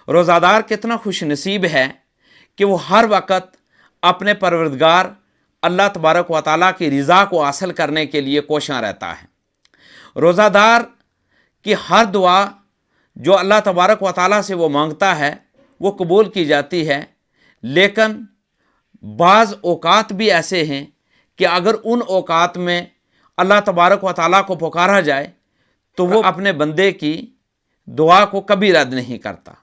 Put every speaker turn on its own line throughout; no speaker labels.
रोज़ादार कितना खुश नसीब है कि वो हर वक्त अपने परवरदिगार अल्लाह तबारक व तआला की रज़ा को हासिल करने के लिए कोशां रहता है। रोज़ादार की हर दुआ जो अल्लाह तबारक व तआला से वो मांगता है वो कबूल की जाती है, लेकिन बाज़ औक़ात भी ऐसे हैं कि अगर उन औक़ात में अल्लाह तबारक व तआला को पुकारा जाए तो वो अपने बंदे की दुआ को कभी रद्द नहीं करता।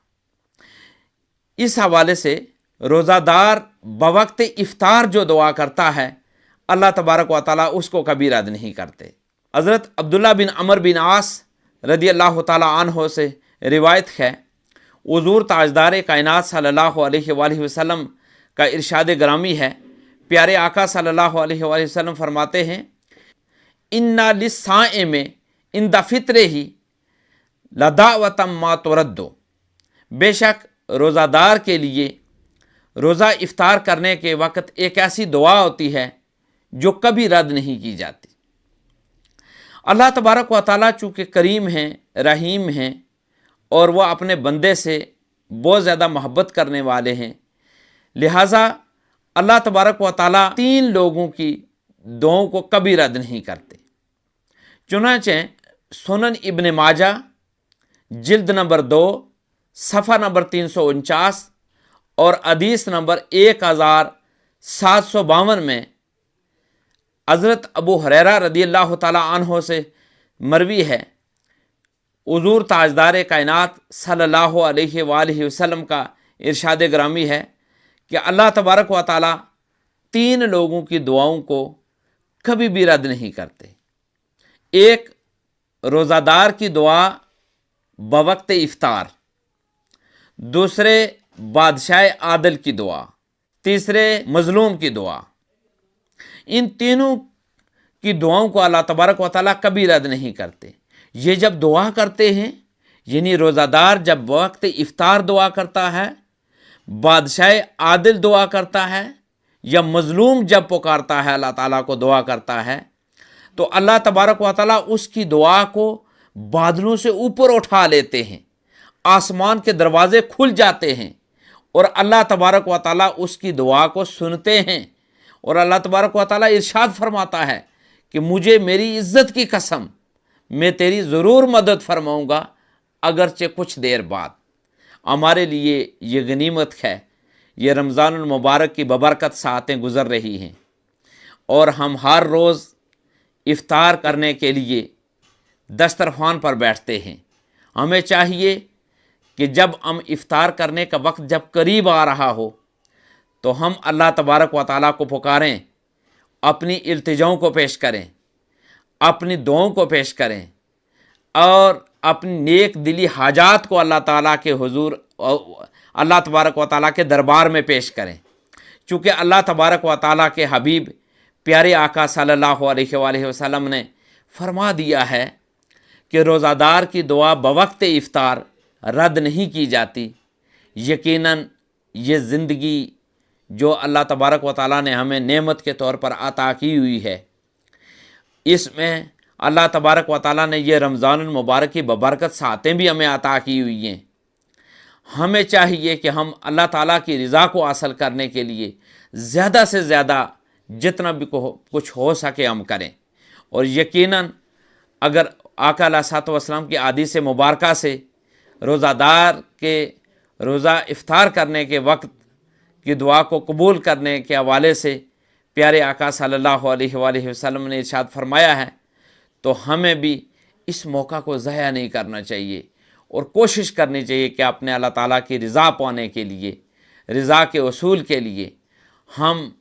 इस हवाले से रोज़ादार बवक्त इफ्तार जो दुआ करता है अल्लाह तबारक व तआला उसको कभी रद्द नहीं करते। हज़रत अब्दुल्ला बिन अमर बिन आस रदी अल्लाह ताला अन्हो से रिवायत है, हुज़ूर ताजदार कायनात सल्लल्लाहु अलैहि वसल्लम का इरशाद ग्रामी है, प्यारे आका सल्लल्लाहु अलैहि वसल्लम फरमाते हैं, इन्ना लिस्साइम इंदा फित्रे ही लदावतम मा तुरद्दो, बेशक रोज़ादार के लिए रोज़ा इफ्तार करने के वक्त एक ऐसी दुआ होती है जो कभी रद्द नहीं की जाती। अल्लाह तबारक व तआला चूँकि करीम हैं, रहीम हैं और वह अपने बंदे से बहुत ज़्यादा मोहब्बत करने वाले हैं, लिहाजा अल्लाह तबारक व तआला 3 लोगों की दुआओं को कभी रद्द नहीं करते। चुनांचे सुनन इब्न माजा जिल्द नंबर 2 सफ़ा नंबर 349 और हदीस नंबर 1752 में हज़रत अबू हुरैरा रदी अल्लाह ताला अन्हो से मरवी है, हुज़ूर ताजदार कायनात सल्लल्लाहु अलैहि वसल्लम का इरशाद ग्रामी है कि अल्लाह तबारक व तआला 3 लोगों की दुआओं को कभी भी रद्द नहीं करते। एक, रोज़ादार की दुआ बवक्त इफ्तार, दूसरे बादशाह आदिल की दुआ, तीसरे मज़लूम की दुआ। इन तीनों की दुआओं को अल्लाह तबारक व तआला कभी रद्द नहीं करते। ये जब दुआ करते हैं, यानी रोज़ादार जब वक्त इफ्तार दुआ करता है, बादशाह आदिल दुआ करता है या मज़लूम जब पुकारता है अल्लाह ताला को दुआ करता है, तो अल्लाह तबारक व तआला उसकी दुआ को बादलों से ऊपर उठा लेते हैं, आसमान के दरवाज़े खुल जाते हैं और अल्लाह तबारक व तआला उसकी दुआ को सुनते हैं। और अल्लाह तबारक व तआला इरशाद फरमाता है कि मुझे मेरी इज़्ज़त की कसम, मैं तेरी ज़रूर मदद फरमाऊँगा अगरचे कुछ देर बाद। हमारे लिए ये गनीमत है, ये रमज़ानुल मुबारक की बबरकत सातें गुज़र रही हैं और हम हर रोज़ इफ्तार करने के लिए दस्तरख़्वान पर बैठते हैं। हमें चाहिए कि जब हम इफ्तार करने का वक्त जब करीब आ रहा हो तो हम अल्लाह तबारक व तआला को पुकारें, अपनी इल्तिजाओं को पेश करें, अपनी दुआओं को पेश करें और अपनी नेक दिली हाजात को अल्लाह ताला के हुजूर अल्लाह तबारक व तआला के दरबार में पेश करें। चूँकि अल्लाह तबारक व तआला के हबीब प्यारे आका सल्लल्लाहु अलैहि वसल्लम ने फरमा दिया है कि रोज़ादार की दुआ बवक्त इफ्तार रद्द नहीं की जाती। यकीनन ये ज़िंदगी जो अल्लाह तबारक व तआला ने हमें नेमत के तौर पर अता की हुई है, इसमें अल्लाह तबारक व तआला ने ये रमज़ानुल मुबारक की बबरकत सातें भी हमें अता की हुई हैं। हमें चाहिए कि हम अल्लाह ताला की रज़ा को हासिल करने के लिए ज़्यादा से ज़्यादा जितना भी कुछ हो सके हम करें। और यकीनन अगर आका अलैहिस्सलातु वस्सलाम की हदीस मुबारका से रोज़ादार के रोज़ा इफ्तार करने के वक्त की दुआ को कबूल करने के हवाले से प्यारे आका सल्लल्लाहु अलैहि वसल्लम ने इरशाद फरमाया है, तो हमें भी इस मौका को ज़ाया नहीं करना चाहिए और कोशिश करनी चाहिए कि अपने अल्लाह ताला की रज़ा पाने के लिए, रज़ा के उसूल के लिए हम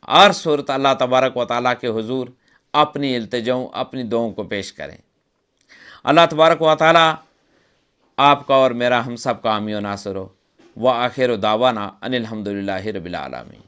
हर सूरत अल्लाह तबारक व तआला के हुजूर अपनी इल्तिजाओं, अपनी दुआओं को पेश करें। अल्लाह तबारक व तआला आपका और मेरा हम सब का हामी व नासिर हो। व आखिर दावाना अनिल हम्दुलिल्लाहि रब्बिल आलमीन।